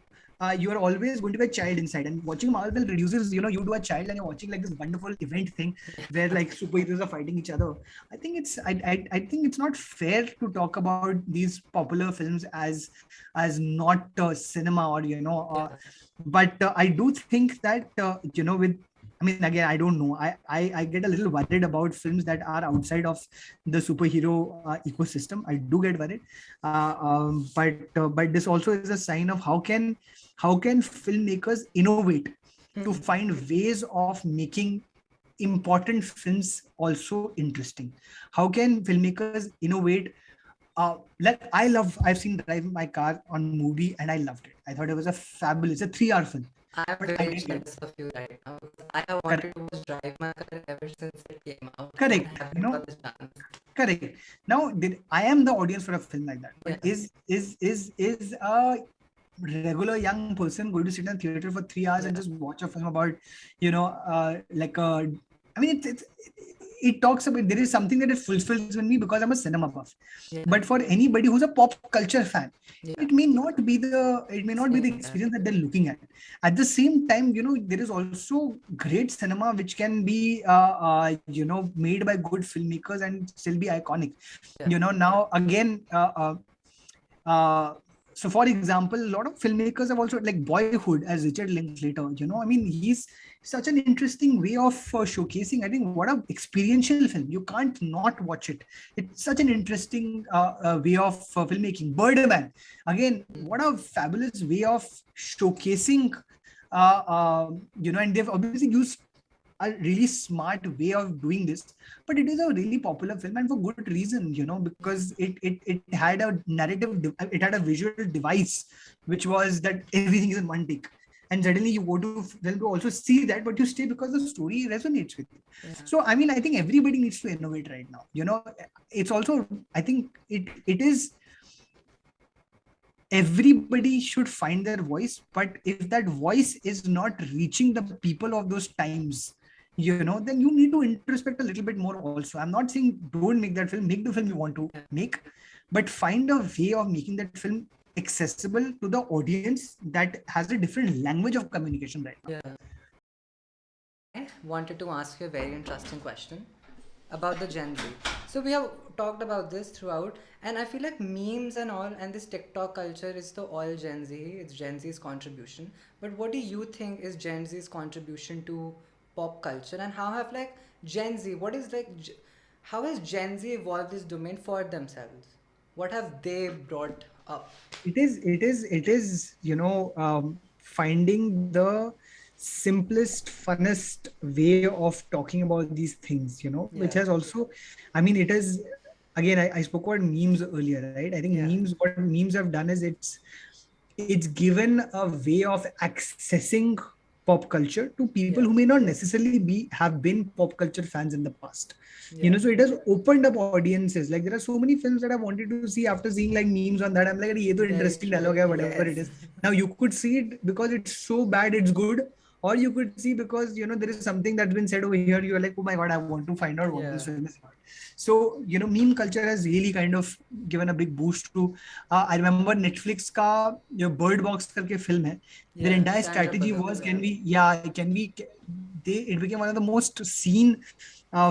you are always going to be a child inside. And watching Marvel reduces, you to a child, and you're watching like this wonderful event thing where like superheroes are fighting each other. I think it's not fair to talk about these popular films as not cinema, or Yeah. but I do think that with, I mean, again, I don't know. I get a little worried about films that are outside of the superhero ecosystem. I do get worried, but this also is a sign of how can filmmakers innovate to Hmm. find ways of making important films also interesting. How can filmmakers innovate? I've seen Drive My Car on movie and I loved it. I thought it was a fabulous, a 3 hour film. I'm But I very didn't get jealous of you right now because I have correct, wanted to watch Drive My Car ever since it came out and correct. I haven't got the chance. Correct. Now, I am the audience for a film like that. But Yeah. is a regular young person going to sit in a theater for 3 hours and Yeah. just watch a film about, like a, I mean, it talks about, there is something that it fulfills in me because I'm a cinema buff. Yeah. But for anybody who's a pop culture fan, Yeah. it may not be the Same. Yeah. experience that they're looking at. At the same time, there is also great cinema which can be made by good filmmakers and still be iconic. Yeah. Now again, uh, so for example, a lot of filmmakers have also, like Boyhood, as Richard Linklater, I mean, he's such an interesting way of showcasing, I think, what a experiential film. You can't not watch it. It's such an interesting way of filmmaking. Birdman, again, what a fabulous way of showcasing, and they've obviously used a really smart way of doing this, but it is a really popular film, and for good reason, because it had a it had a visual device, which was that everything is in one take, and suddenly you go to film to also see that, but you stay because the story resonates with you. Yeah. So I mean, I think everybody needs to innovate right now. It's also, I think it is, everybody should find their voice, but if that voice is not reaching the people of those times, then you need to introspect a little bit more also. I'm not saying don't make that film, make the film you want to make, but find a way of making that film accessible to the audience that has a different language of communication right now. Yeah. I wanted to ask you a very interesting question about the Gen Z. So we have talked about this throughout, and I feel like memes and all, and this TikTok culture is the all Gen Z. It's Gen Z's contribution. But what do you think is Gen Z's contribution to pop culture, and how have like Gen Z? What is like? How has Gen Z evolved this domain for themselves? What have they brought up? It is finding the simplest, funnest way of talking about these things, which Yeah. has also, I mean, it is, again, I spoke about memes earlier, right? I think Yeah. what memes have done is it's given a way of accessing pop culture to people Yeah. who may not necessarily have been pop culture fans in the past. Yeah. So it has opened up audiences. Like, there are so many films that I wanted to see after seeing like memes on that. I'm like, ye to Very interesting true. dialogue hai, whatever it Yes. is. Now you could see it because it's so bad it's good, or you could see because there is something that's been said over here. You're like, oh my god, I want to find out what this Yeah. film is about. So meme culture has really kind of given a big boost to. I remember Netflix का जो Bird Box करके film है. Their Yeah. entire Sandra strategy Bullock. was, Yeah. can we it became one of the most seen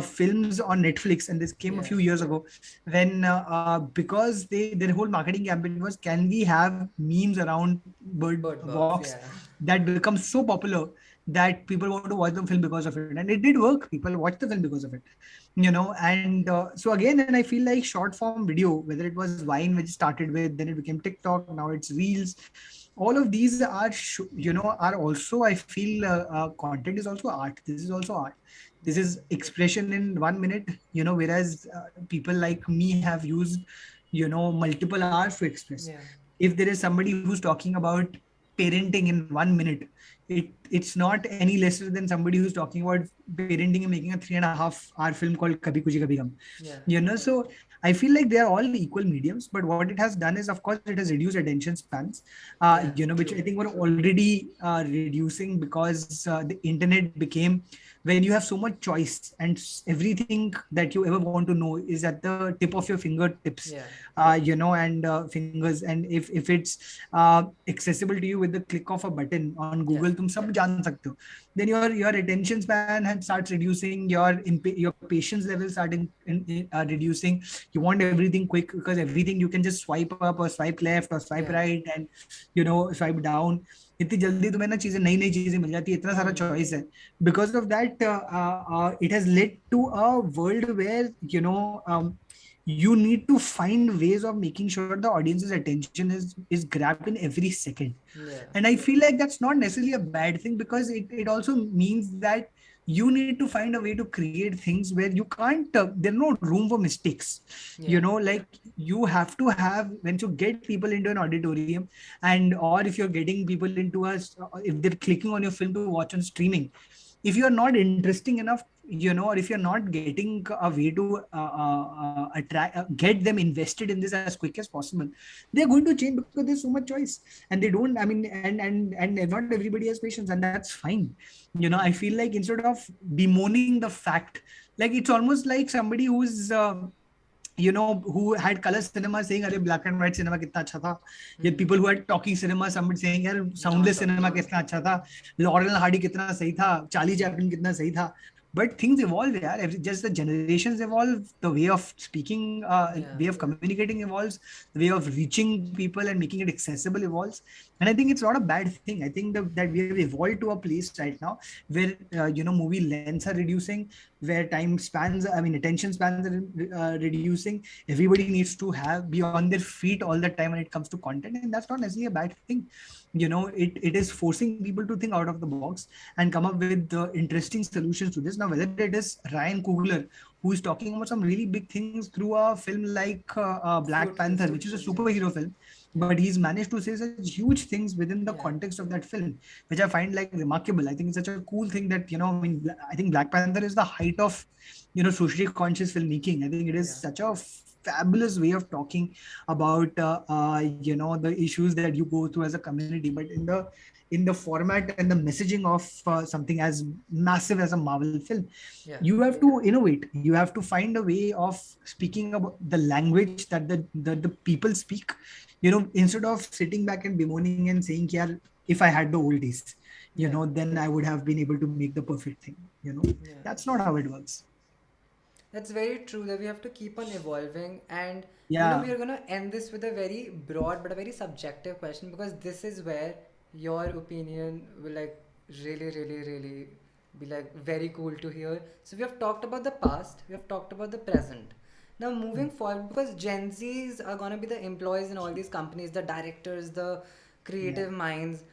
films on Netflix, and this came a Yeah. few years ago when because their whole marketing campaign was, can we have memes around Bird Bird Box. Box Yeah. that becomes so popular that people want to watch the film because of it, and it did work. People watched the film because of it, and so again, and I feel like short form video, whether it was Vine, which started with, then it became TikTok, now it's Reels. All of these are are also, I feel, content is also art. This is also art. This Yeah. is expression in 1 minute, whereas people like me have used multiple hours to express. Yeah. If there is somebody who's talking about parenting in 1 minute, it's not any lesser than somebody who's talking about parenting and making a 3.5 hour film called Kabhi Kuchi Kabhi Gum. Yeah. So I feel like they are all equal mediums, but what it has done is, of course, it has reduced attention spans, Yeah. which I True. think were already reducing because the internet became, when you have so much choice and everything that you ever want to know is at the tip of your fingertips, Yeah. and fingers, and if it's accessible to you with the click of a button on Yeah. Google, तुम सब जान सकते हो, then your attention span starts reducing, your patience level reducing. You want everything quick because everything you can just swipe up or swipe left or swipe Yeah. right, and swipe down. इतनी जल्दी तुम्हें ना चीजें, नई नई चीजें मिल जाती है, इतना सारा Hmm. चॉइस है. Because of that, it has led to a world where you need to find ways of making sure the audience's attention is grabbed in every second. Yeah. And I feel like that's not necessarily a bad thing, because it also means that you need to find a way to create things where you can't there's no room for mistakes. Yeah. Like, you have to have, when you get people into an auditorium, and or if you're getting people into if they're clicking on your film to watch on streaming, if you're not interesting enough, or if you're not getting a way to get them invested in this as quick as possible, they're going to change because there's so much choice, and they don't, I mean, and not everybody has patience, and that's fine. I feel like instead of bemoaning the fact, like, it's almost like somebody who's who had color cinema saying, "Arey, black and white cinema कितना अच्छा था." Yet Hmm. people who had talking cinema, somebody saying, "यार, soundless cinema Non-talking. कितना अच्छा था, Laurel and Hardy कितना सही था, Charlie Chaplin कितना सही था." But things evolve, yeah. Just the generations evolve, the way of speaking, Yeah. way of communicating evolves, the way of reaching people and making it accessible evolves. And I think it's not a bad thing. I think that we have evolved to a place right now where movie lengths are reducing, where time spans, I mean, attention spans are reducing. Everybody needs to be on their feet all the time when it comes to content, and that's not necessarily a bad thing. It is forcing people to think out of the box and come up with interesting solutions to this. Now, whether it is Ryan Coogler, who is talking about some really big things through a film like Black Panther, Fruitless. which is a Yeah. superhero film, but Yeah. he's managed to say such huge things within the Yeah. context of that film, which I find like remarkable. I think it's such a cool thing that, I mean, I think Black Panther is the height of, socially conscious filmmaking. I think it is Yeah. such a fabulous way of talking about, the issues that you go through as a community, but in the format and the messaging of something as massive as a Marvel film. Yeah. You have to innovate. You have to find a way of speaking about the language that the people speak, instead of sitting back and bemoaning and saying, yeah, if I had the old days, Yeah. then I would have been able to make the perfect thing. Yeah. That's not how it works. That's very true that we have to keep on evolving. And Yeah. we are going to end this with a very broad but a very subjective question, because this is where your opinion will, like, really, really, really be like very cool to hear. So we have talked about the past, we have talked about the present. Now moving forward, because Gen Zs are going to be the employees in all these companies, the directors, the Yeah. creative minds.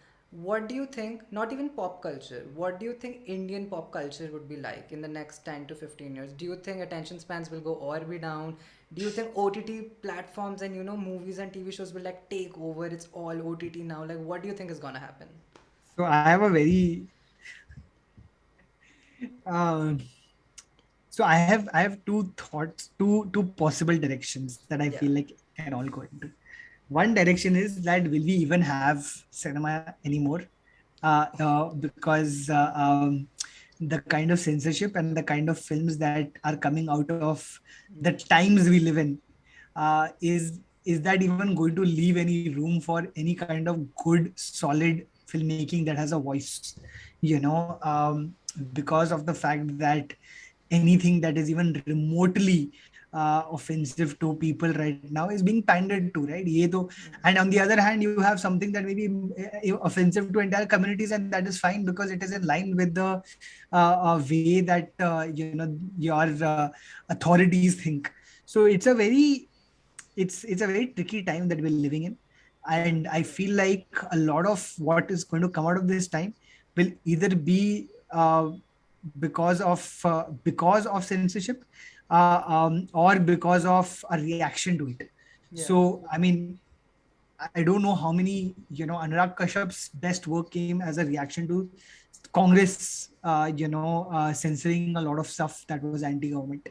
What do you think, not even pop culture, what do you think Indian pop culture would be like in the next 10 to 15 years? Do you think attention spans will go or be down? Do you think OTT platforms and movies and TV shows will like take over? It's all OTT now. Like, what do you think is gonna happen? So I have a very uh, I have two thoughts, two possible directions that I Yeah. feel like can all go into. One direction is that, will we even have cinema anymore? Because the kind of censorship and the kind of films that are coming out of the times we live in, is that even going to leave any room for any kind of good, solid filmmaking that has a voice? because of the fact that anything that is even remotely offensive to people right now is being pandered to, right? Ye to, and on the other hand, you have something that may be offensive to entire communities, and that is fine because it is in line with the way that your authorities think. So it's a very tricky time that we're living in, Yeah. and I feel like a lot of what is going to come out of this time will either be because of censorship, or because of a reaction to it. Yeah. So I mean, I don't know how many, Anurag Kashyap's best work came as a reaction to Congress, censoring a lot of stuff that was anti-government,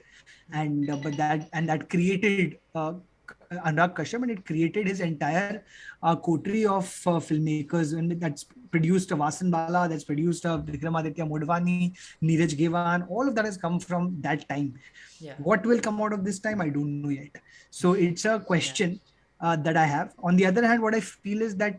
and but that created Anurag Kashyap, and it created his entire coterie of filmmakers, and that's produced Vasan Bala, that's produced Vikramaditya Modwani, Neeraj Gewan. All of that has come from that time. Yeah. What will come out of this time, I don't know yet. So it's a Yeah. question that I have. On the other hand, what I feel is that,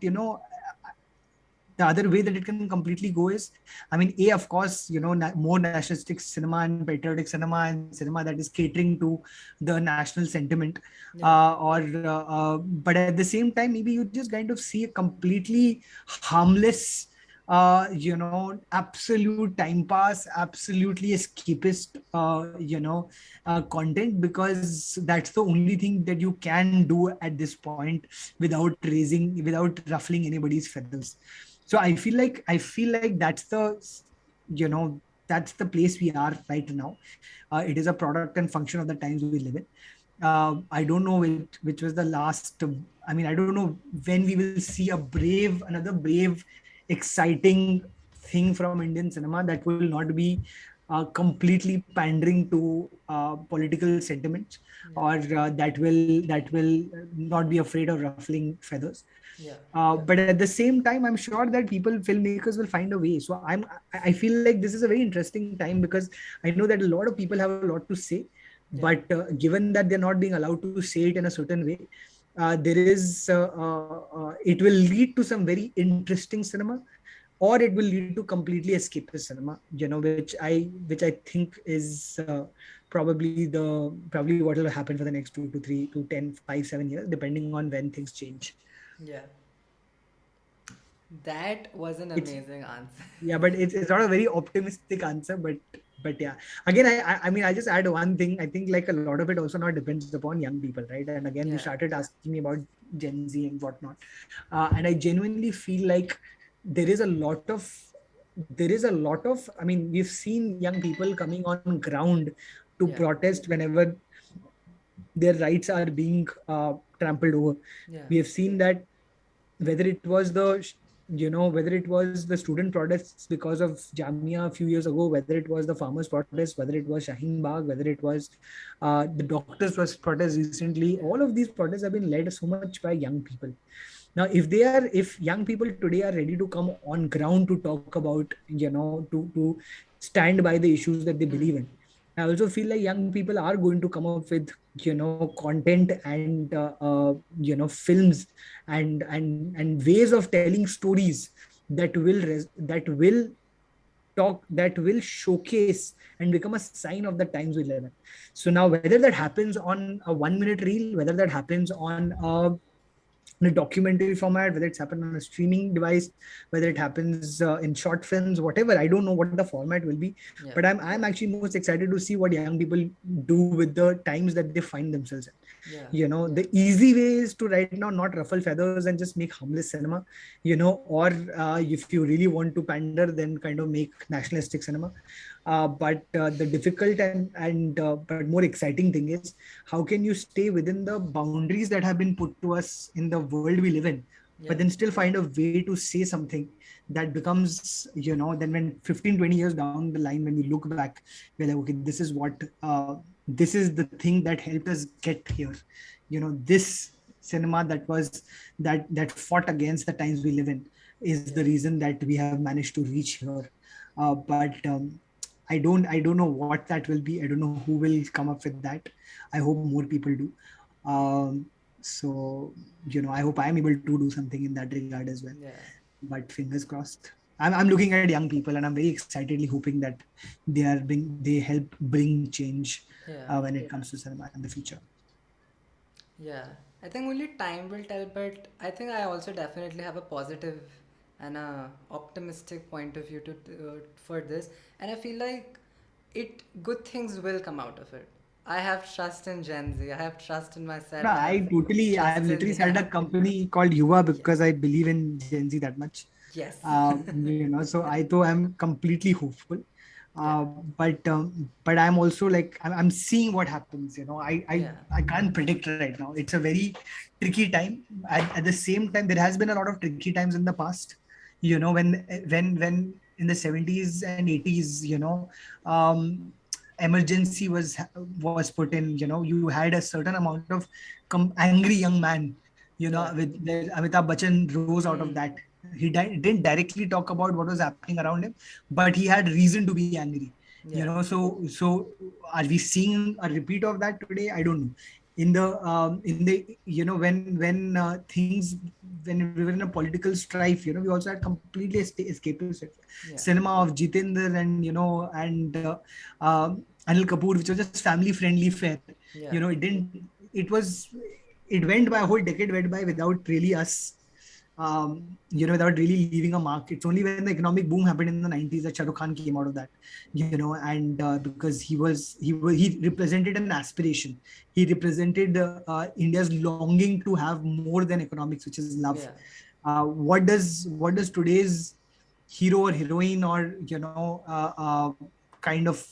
the other way that it can completely go is, I mean, of course, more nationalistic cinema and patriotic cinema and cinema that is catering to the national sentiment, Yeah. but at the same time, maybe you just kind of see a completely harmless, absolute time pass, absolutely escapist, content, because that's the only thing that you can do at this point without ruffling anybody's feathers. So I feel like you know that's the place we are right now. It is a product and function of the times we live in. I don't know which was the last. I mean, I don't know when we will see another brave, exciting thing from Indian cinema that will not be completely pandering to political sentiments, Yeah. or that will not be afraid of ruffling feathers. Yeah. But at the same time, I'm sure that filmmakers will find a way. So I feel like this is a very interesting time, because I know that a lot of people have a lot to say, Yeah. but given that they're not being allowed to say it in a certain way, it will lead to some very interesting cinema, or it will lead to completely escapist cinema, which I think is probably what will happen for the next 2 to 3 to 10, 5, 7 years, depending on when things change. Yeah. That was an It's amazing answer. Yeah, but it's not a very optimistic answer, but yeah. Again, I mean, I just add one thing. I think like a lot of it also now depends upon young people, right? And again, you Yeah. started asking me about Gen Z and whatnot, and I genuinely feel like there is a lot of I mean, we've seen young people coming on ground to Yeah. protest whenever their rights are being trampled over. Yeah. We have seen that, whether it was whether it was the student protests because of Jamia a few years ago, whether it was the farmers protest, whether it was Shaheen Bagh, whether it was the doctors protest recently. Yeah. All of these protests have been led so much by young people. Now, if young people today are ready to come on ground to talk about, to stand by the issues that they believe in, I also feel like young people are going to come up with, content and films and ways of telling stories that will showcase and become a sign of the times we live in. So now, whether that happens on a 1 minute reel, whether that happens in a documentary format, whether it's happened on a streaming device, whether it happens in short films, whatever. I don't know what the format will be, Yeah. but I'm actually most excited to see what young people do with the times that they find themselves in. Yeah. The easy way is to right now not ruffle feathers and just make harmless cinema, or if you really want to pander, then kind of make nationalistic cinema. But the difficult and more exciting thing is, how can you stay within the boundaries that have been put to us in the world we live in, Yeah. but then still find a way to say something that becomes, then when 15, 20 years down the line, when we look back, we're like, okay, this is the thing that helped us get here. This cinema that fought against the times we live in is the Yeah. reason that we have managed to reach here. But I don't know what that will be. I don't know who will come up with that. I hope more people do. So I hope I am able to do something in that regard as well. Yeah. But fingers crossed. I'm looking at young people, and I'm very excitedly hoping that they help bring change Yeah. when it comes to cinema in the future. Yeah, I think only time will tell, but I think I also definitely have a positive and a optimistic point of view to for this, and I feel like good things will come out of it. I have trust in Gen Z. I have trust in No, myself. I have I've trust in literally started yeah, a company called Yuvaa yeah, because I believe in Gen Z that much. yes, So I though I'm completely hopeful, yeah, uh, but I'm also like I'm seeing what happens. yeah, I can't predict right now. It's a very tricky time. At the same time, there has been a lot of tricky times in the past. When in the 70s and 80s, um, emergency was put in. You had a certain amount of angry young man. yeah, With Amitabh Bachchan rose out of hmm, that. Didn't directly talk about what was happening around him, but he had reason to be angry. yeah, So are we seeing a repeat of that today? I don't know. In the when we were in a political strife, we also had completely escapist yeah, cinema of Jitendra and Anil Kapoor, which was just family friendly fare. yeah, It didn't. It was. It went by, a whole decade went by without really us, without really leaving a mark. It's only when the economic boom happened in the 90s that Shah Rukh Khan came out of that, and because he represented an aspiration. He represented India's longing to have more than economics, which is love. yeah, What does today's hero or heroine or kind of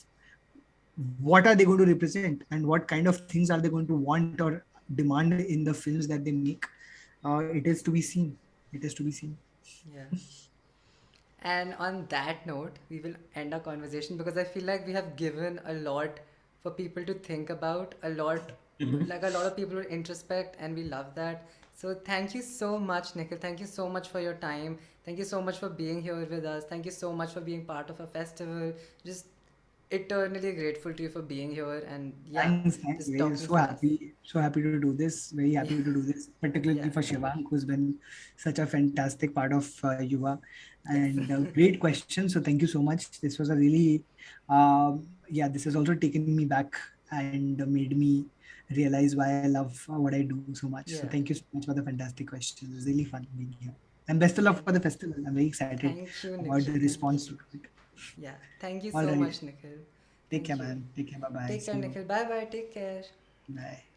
what are they going to represent and what kind of things are they going to want or demand in the films that they make? It is to be seen. It is to be seen. yeah. And on that note, we will end our conversation because I feel like we have given a lot for people to think about, a lot, like a lot of people will introspect, and we love that. So thank you so much, Nikhil. Thank you so much for your time. Thank you so much for being here with us. Thank you so much for being part of a festival. Just eternally grateful to you for being here and yeah, Thanks. just We're talking so to us. happy, so happy to do this. Very Yeah, happy to do this, particularly yeah, for Shivang, who's been such a fantastic part of Yuva, yes, and great question. So thank you so much. This was a really, yeah. This has also taken me back and made me realize why I love what I do so much. So yeah. thank you so much for the fantastic questions. It was really fun being here. And best of luck Thank, for the festival. I'm very excited thank you, about the Nikhil. Thank response you. to it. Yeah, thank you All so right. much, Nikhil. Take care, Thank you. man. Take care. Bye bye. Take See care, you. Nikhil. Bye bye. Take care. Bye.